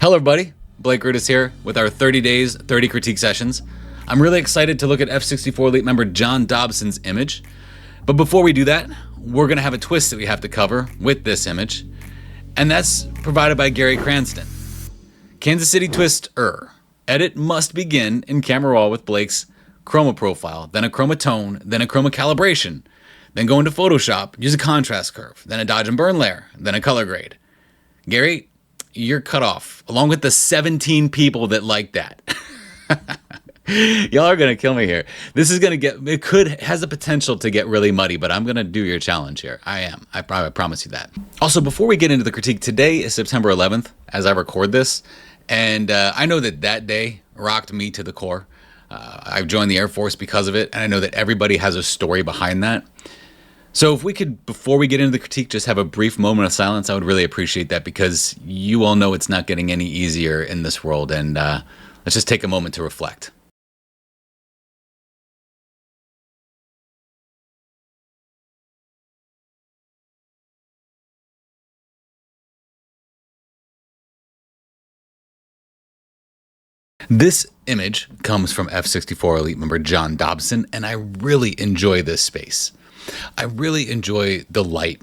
Hello everybody, Blake Rudis here with our 30 days, 30 critique sessions. I'm really excited to look at F64 Elite member John Dobson's image. But before we do that, we're gonna have a twist that we have to cover with this image. And that's provided by Gary Cranston. Kansas City Twist Edit must begin in Camera Raw with Blake's chroma profile, then a chroma tone, then a chroma calibration, then go into Photoshop, use a contrast curve, then a dodge and burn layer, then a color grade. Gary, you're cut off, along with the 17 people that like that. Y'all are gonna kill me here. This is gonna has the potential to get really muddy, but I'm gonna do your challenge here. I promise you that. Also, before we get into the critique, today is September 11th as I record this, and I know that day rocked me to the core. I've joined the Air Force because of it, and I know that everybody has a story behind that. So if we could, before we get into the critique, just have a brief moment of silence, I would really appreciate that, because you all know it's not getting any easier in this world, and let's just take a moment to reflect. This image comes from F64 Elite member John Dobson, and I really enjoy this space. I really enjoy the light,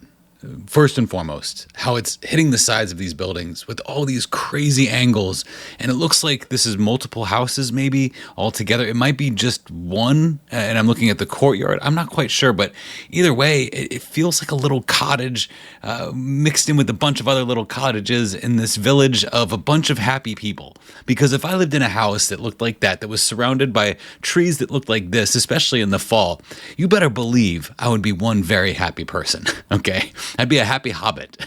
first and foremost, how it's hitting the sides of these buildings with all these crazy angles, and it looks like this is multiple houses maybe all together. It might be just one, and I'm looking at the courtyard. I'm not quite sure, but either way, it feels like a little cottage mixed in with a bunch of other little cottages in this village of a bunch of happy people. Because if I lived in a house that looked like that was surrounded by trees that looked like this, especially in the fall, you better believe I would be one very happy person, okay? I'd be a happy hobbit.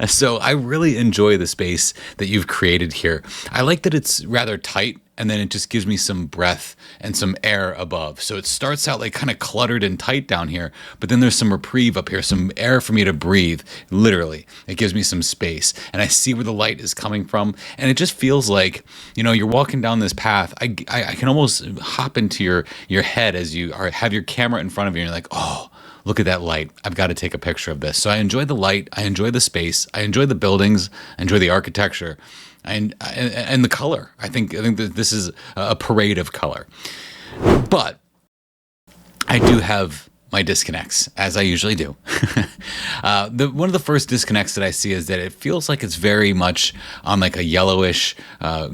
So I really enjoy the space that you've created here. I like that it's rather tight, and then it just gives me some breath and some air above. So it starts out like kind of cluttered and tight down here, but then there's some reprieve up here, some air for me to breathe, literally. It gives me some space, and I see where the light is coming from, and it just feels like, you know, you're walking down this path. I can almost hop into your head as you have your camera in front of you, and you're like, oh, look at that light. I've got to take a picture of this. So I enjoy the light. I enjoy the space. I enjoy the buildings. I enjoy the architecture and the color. I think that this is a parade of color. But I do have my disconnects, as I usually do. One of the first disconnects that I see is that it feels like it's very much on like a yellowish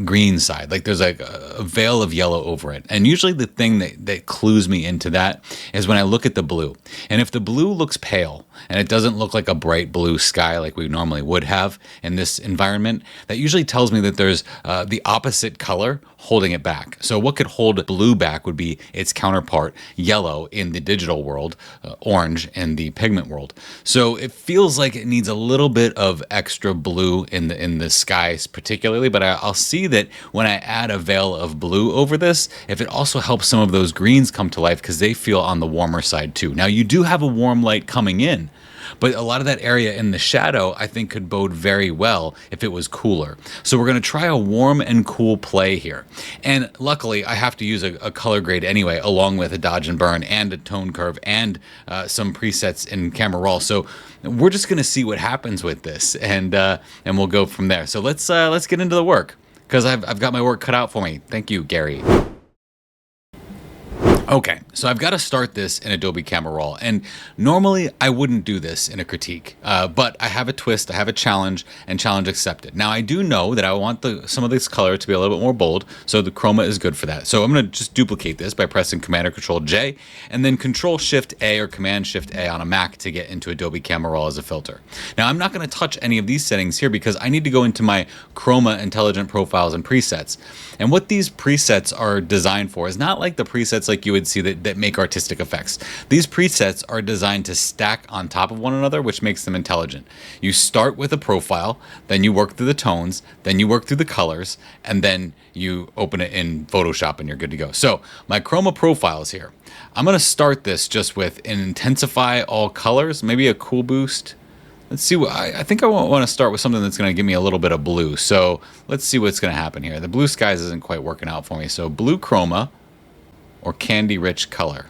green side. Like there's like a veil of yellow over it. And usually the thing that clues me into that is when I look at the blue. And if the blue looks pale and it doesn't look like a bright blue sky like we normally would have in this environment, that usually tells me that there's the opposite color holding it back. So what could hold blue back would be its counterpart, yellow, in the digital world, orange in the pigment world. So it feels like it needs a little bit of extra blue in the skies particularly, but I'll see that when I add a veil of blue over this, if it also helps some of those greens come to life, because they feel on the warmer side too. Now you do have a warm light coming in, but a lot of that area in the shadow, I think, could bode very well if it was cooler. So we're going to try a warm and cool play here. And luckily, I have to use a color grade anyway, along with a dodge and burn and a tone curve and some presets in Camera Raw. So we're just going to see what happens with this, and we'll go from there. So let's get into the work, because I've got my work cut out for me. Thank you, Gary. Okay, so I've got to start this in Adobe Camera Raw, and normally I wouldn't do this in a critique, but I have a twist, I have a challenge, and challenge accepted. Now I do know that I want some of this color to be a little bit more bold, so the chroma is good for that. So I'm going to just duplicate this by pressing Command or Control J, and then Control Shift A or Command Shift A on a Mac to get into Adobe Camera Raw as a filter. Now I'm not going to touch any of these settings here, because I need to go into my chroma intelligent profiles and presets. And what these presets are designed for is not like the presets like you would see that make artistic effects. These presets are designed to stack on top of one another, which makes them intelligent. You start with a profile, then you work through the tones, then you work through the colors, and then you open it in Photoshop and you're good to go. So my chroma profile is here. I'm going to start this just with an intensify all colors, maybe a cool boost. Let's see what I think I want to start with something that's going to give me a little bit of blue. So let's see what's going to happen here. The blue skies isn't quite working out for me. So blue chroma or candy rich color.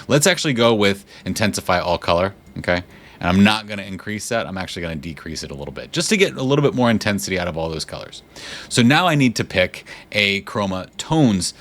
Let's actually go with intensify all color. Okay. And I'm not going to increase that. I'm actually going to decrease it a little bit just to get a little bit more intensity out of all those colors. So now I need to pick a chroma tones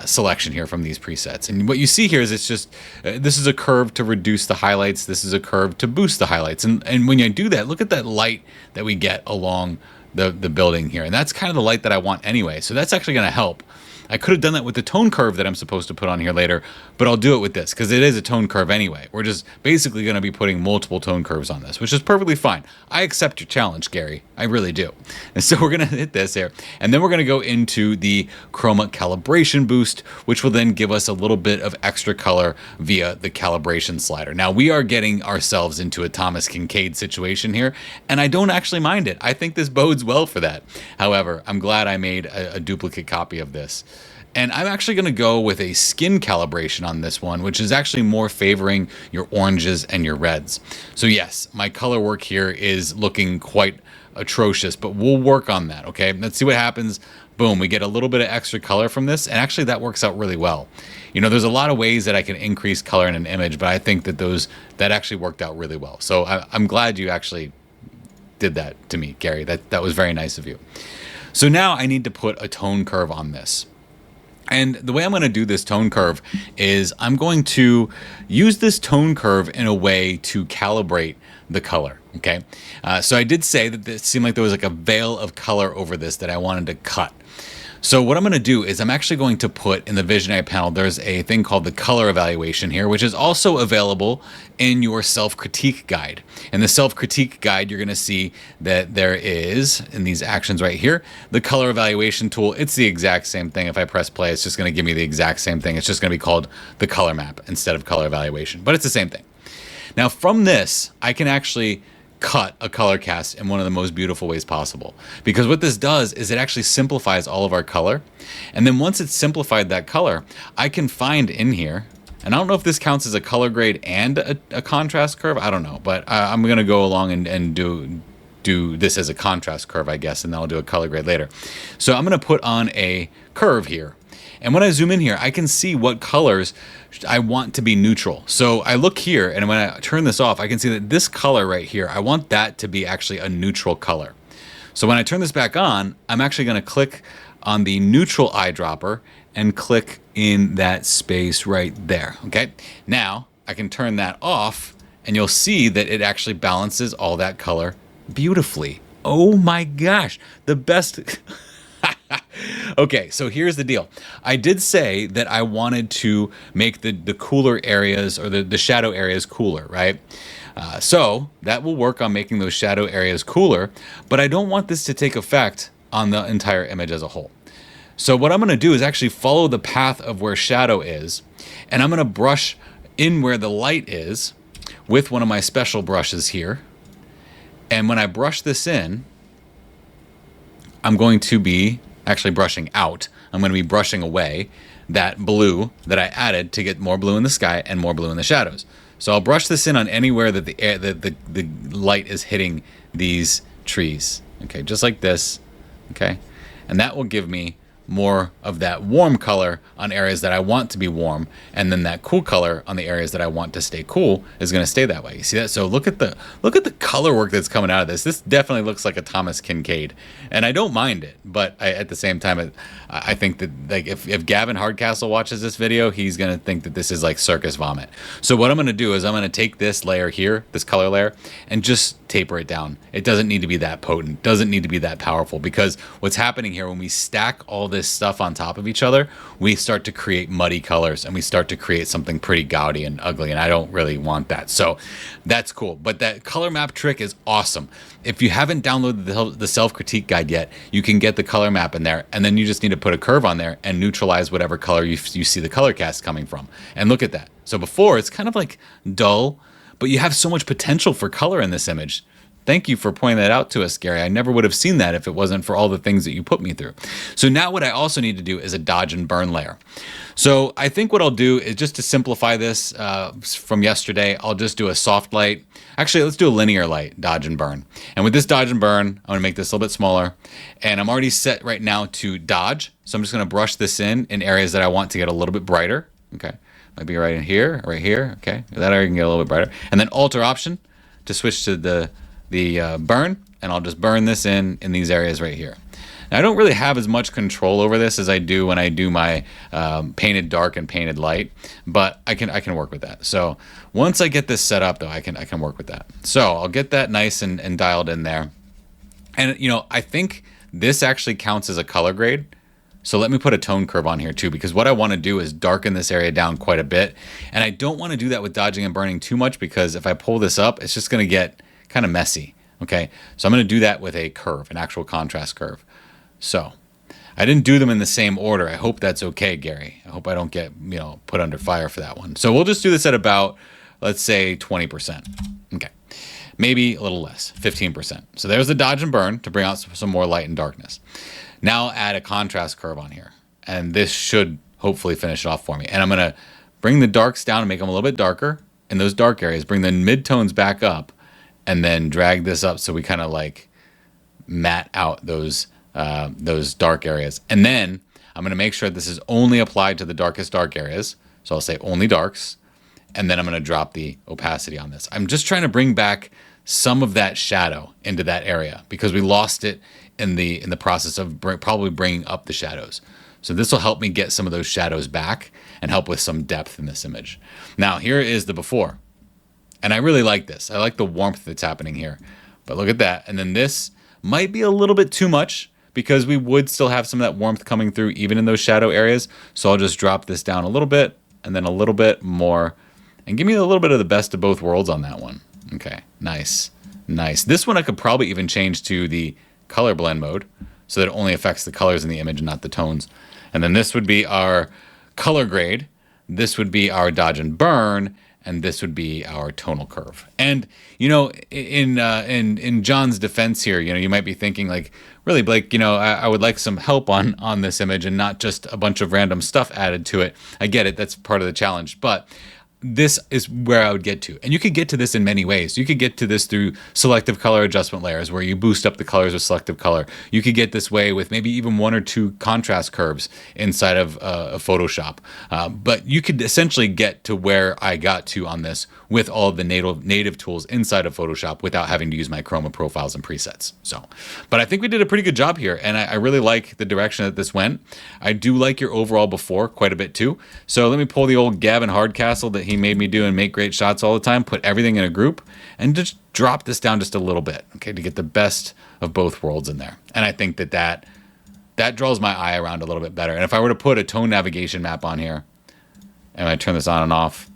selection here from these presets. And what you see here is it's just, this is a curve to reduce the highlights. This is a curve to boost the highlights. And when you do that, look at that light that we get along the building here. And that's kind of the light that I want anyway. So that's actually going to help. I could have done that with the tone curve that I'm supposed to put on here later, but I'll do it with this because it is a tone curve anyway. We're just basically going to be putting multiple tone curves on this, which is perfectly fine. I accept your challenge, Gary. I really do. And so we're going to hit this here, and then we're going to go into the chroma calibration boost, which will then give us a little bit of extra color via the calibration slider. Now we are getting ourselves into a Thomas Kinkade situation here, and I don't actually mind it. I think this bodes well for that. However, I'm glad I made a duplicate copy of this. And I'm actually going to go with a skin calibration on this one, which is actually more favoring your oranges and your reds. So yes, my color work here is looking quite atrocious, but we'll work on that, okay? Let's see what happens. Boom, we get a little bit of extra color from this, and actually that works out really well. You know, there's a lot of ways that I can increase color in an image, but I think that that actually worked out really well. So I'm glad you actually did that to me, Gary. That was very nice of you. So now I need to put a tone curve on this. And the way I'm going to do this tone curve is I'm going to use this tone curve in a way to calibrate the color. Okay. So I did say that it seemed like there was like a veil of color over this that I wanted to cut. So what I'm going to do is I'm actually going to put in the Visionary panel, there's a thing called the color evaluation here, which is also available in your self-critique guide. In the self-critique guide, you're going to see that there is, in these actions right here, the color evaluation tool. It's the exact same thing. If I press play, it's just going to give me the exact same thing. It's just going to be called the color map instead of color evaluation, but it's the same thing. Now from this, I can actually cut a color cast in one of the most beautiful ways possible. Because what this does is it actually simplifies all of our color. And then once it's simplified that color, I can find in here, and I don't know if this counts as a color grade and a contrast curve, I don't know, but I'm gonna go along and do this as a contrast curve, I guess, and then I'll do a color grade later. So I'm gonna put on a curve here. And when I zoom in here, I can see what colors I want to be neutral. So I look here, and when I turn this off, I can see that this color right here, I want that to be actually a neutral color. So when I turn this back on, I'm actually going to click on the neutral eyedropper and click in that space right there. Okay. Now I can turn that off, and you'll see that it actually balances all that color beautifully. Oh my gosh, the best. Okay, so here's the deal. I did say that I wanted to make the cooler areas, or the shadow areas, cooler, right? So that will work on making those shadow areas cooler, but I don't want this to take effect on the entire image as a whole. So what I'm going to do is actually follow the path of where shadow is, and I'm going to brush in where the light is with one of my special brushes here. And when I brush this in, I'm going to be actually brushing out. I'm going to be brushing away that blue that I added to get more blue in the sky and more blue in the shadows. So I'll brush this in on anywhere that the light is hitting these trees. Okay, just like this. Okay, and that will give me more of that warm color on areas that I want to be warm, and then that cool color on the areas that I want to stay cool is going to stay that way. You see that? So look at the color work that's coming out of this. This definitely looks like a Thomas Kinkade, and I don't mind it, but at the same time, I think that, like, if Gavin Hardcastle watches this video, he's going to think that this is like circus vomit. So what I'm going to do is I'm going to take this layer here, this color layer, and just taper it down. It doesn't need to be that potent, doesn't need to be that powerful, because what's happening here when we stack all this stuff on top of each other, we start to create muddy colors, and we start to create something pretty gaudy and ugly, and I don't really want that. So that's cool. But that color map trick is awesome. If you haven't downloaded the self-critique guide yet, you can get the color map in there, and then you just need to put a curve on there and neutralize whatever color you see the color cast coming from. And look at that. So before, it's kind of like dull, but you have so much potential for color in this image. Thank you for pointing that out to us, Gary. I never would have seen that if it wasn't for all the things that you put me through. So now what I also need to do is a dodge and burn layer. So I think what I'll do is, just to simplify this from yesterday, I'll just do a soft light. Actually, let's do a linear light, dodge and burn. And with this dodge and burn, I'm going to make this a little bit smaller. And I'm already set right now to dodge. So I'm just going to brush this in areas that I want to get a little bit brighter. Okay. Might be right in here, right here. Okay. That area can get a little bit brighter. And then alter option. to switch to the burn, and I'll just burn this in these areas right here. Now, I don't really have as much control over this as I do when I do my painted dark and painted light, but I can work with that. So once I get this set up, though, I can work with that. So I'll get that nice and dialed in there. And, you know, I think this actually counts as a color grade. So let me put a tone curve on here too, because what I want to do is darken this area down quite a bit. And I don't want to do that with dodging and burning too much, because if I pull this up, it's just going to get kind of messy. Okay, so I'm going to do that with a curve, an actual contrast curve. So I didn't do them in the same order. I hope that's okay, Gary. I hope I don't get, you know, put under fire for that one. So we'll just do this at about, let's say 20%. Okay, maybe a little less, 15%. So there's the dodge and burn to bring out some more light and darkness. Now add a contrast curve on here, and this should hopefully finish it off for me. And I'm going to bring the darks down and make them a little bit darker in those dark areas, bring the midtones back up, and then drag this up so we kind of like matte out those dark areas. And then I'm going to make sure this is only applied to the darkest dark areas. So I'll say only darks, and then I'm going to drop the opacity on this. I'm just trying to bring back some of that shadow into that area, because we lost it in the process of probably bringing up the shadows. So this will help me get some of those shadows back and help with some depth in this image. Now here is the before. And I really like this. I like the warmth that's happening here. But look at that. And then this might be a little bit too much, because we would still have some of that warmth coming through even in those shadow areas. So I'll just drop this down a little bit and then a little bit more, and give me a little bit of the best of both worlds on that one. Okay, nice, nice. This one I could probably even change to the color blend mode so that it only affects the colors in the image and not the tones. And then this would be our color grade. This would be our dodge and burn, and this would be our tonal curve. And you know, in John's defense here, you know, you might be thinking like, really, Blake, you know, I would like some help on this image and not just a bunch of random stuff added to it. I get it, that's part of the challenge, but this is where I would get to. And you could get to this in many ways. You could get to this through selective color adjustment layers, where you boost up the colors with selective color. You could get this way with maybe even one or two contrast curves inside of Photoshop. But you could essentially get to where I got to on this with all of the native tools inside of Photoshop without having to use my Chroma profiles and presets. So, but I think we did a pretty good job here, and I really like the direction that this went. I do like your overall before quite a bit too. So let me pull the old Gavin Hardcastle that he made me do and make great shots all the time, put everything in a group, and just drop this down just a little bit, okay, to get the best of both worlds in there. And I think that draws my eye around a little bit better. And if I were to put a tone navigation map on here, and I turn this on and off,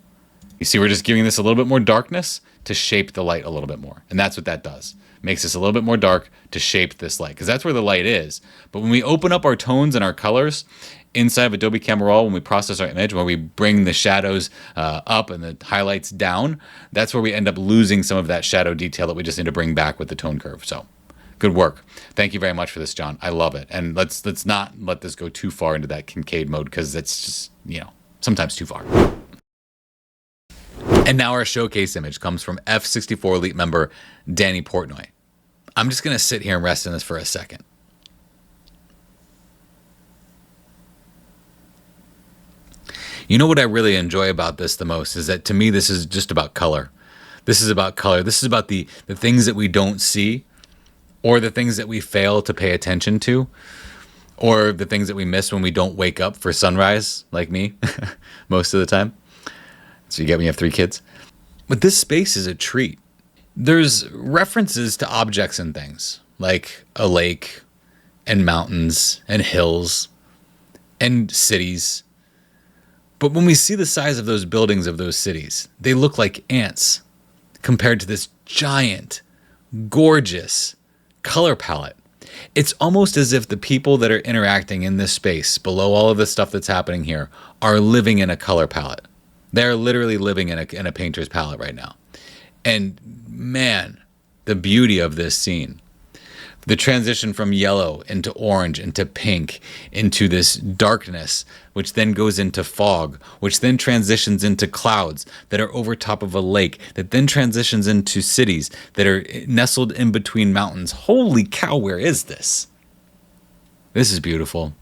you see we're just giving this a little bit more darkness to shape the light a little bit more. And that's what that does. Makes this a little bit more dark to shape this light, because that's where the light is. But when we open up our tones and our colors inside of Adobe Camera Raw, when we process our image, when we bring the shadows up and the highlights down, that's where we end up losing some of that shadow detail that we just need to bring back with the tone curve. So good work. Thank you very much for this, John. I love it. And let's not let this go too far into that Kincade mode, because that's just, you know, sometimes too far. And now our showcase image comes from F64 Elite member Danny Portnoy. I'm just going to sit here and rest in this for a second. You know what I really enjoy about this the most is that, to me, this is just about color. This is about color. This is about the things that we don't see, or the things that we fail to pay attention to, or the things that we miss when we don't wake up for sunrise, like me, most of the time. So you get when you have 3 kids. But this space is a treat. There's references to objects and things, like a lake and mountains and hills and cities. But when we see the size of those buildings of those cities, they look like ants compared to this giant, gorgeous color palette. It's almost as if the people that are interacting in this space below all of the stuff that's happening here are living in a color palette. They're literally living in a painter's palette right now. And man, the beauty of this scene. The transition from yellow into orange, into pink, into this darkness, which then goes into fog, which then transitions into clouds that are over top of a lake, that then transitions into cities that are nestled in between mountains. Holy cow, where is this? This is beautiful.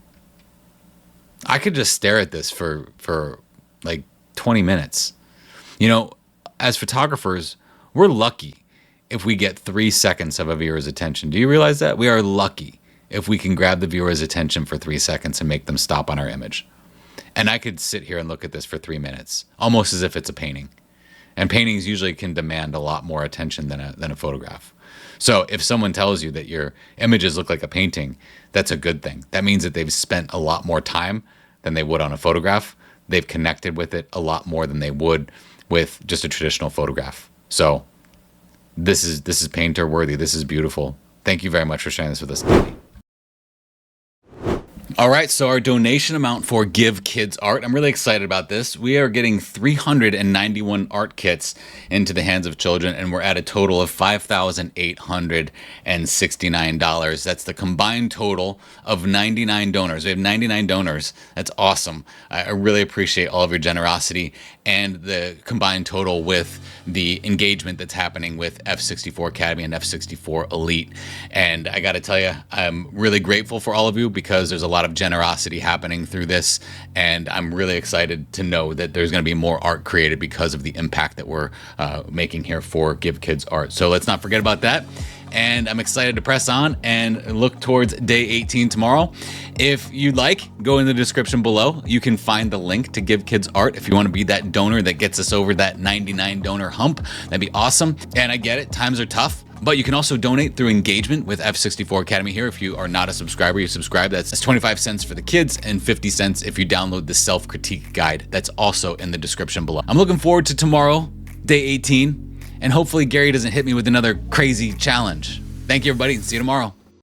I could just stare at this for like 20 minutes. You know, as photographers, we're lucky if we get 3 seconds of a viewer's attention. Do you realize that? We are lucky if we can grab the viewer's attention for 3 seconds and make them stop on our image. And I could sit here and look at this for 3 minutes, almost as if it's a painting. And paintings usually can demand a lot more attention than a photograph. So if someone tells you that your images look like a painting, that's a good thing. That means that they've spent a lot more time than they would on a photograph. They've connected with it a lot more than they would with just a traditional photograph. So this is painter worthy. This is beautiful. Thank you very much for sharing this with us, Katie. All right, so our donation amount for Give Kids Art, I'm really excited about this. We are getting 391 art kits into the hands of children, and we're at a total of $5,869. That's the combined total of 99 donors. We have 99 donors. That's awesome. I really appreciate all of your generosity and the combined total with the engagement that's happening with F64 Academy and F64 Elite. And I got to tell you, I'm really grateful for all of you because there's a lot of generosity happening through this, and I'm really excited to know that there's going to be more art created because of the impact that we're making here for Give Kids Art. So let's not forget about that. And I'm excited to press on and look towards day 18 tomorrow. If you'd like, go in the description below. You can find the link to Give Kids Art if you want to be that donor that gets us over that 99 donor hump. That'd be awesome. And I get it, times are tough. But you can also donate through engagement with F64 Academy here. If you are not a subscriber, you subscribe. That's 25 cents for the kids and 50 cents if you download the self-critique guide. That's also in the description below. I'm looking forward to tomorrow, day 18, and hopefully Gary doesn't hit me with another crazy challenge. Thank you, everybody. See you tomorrow.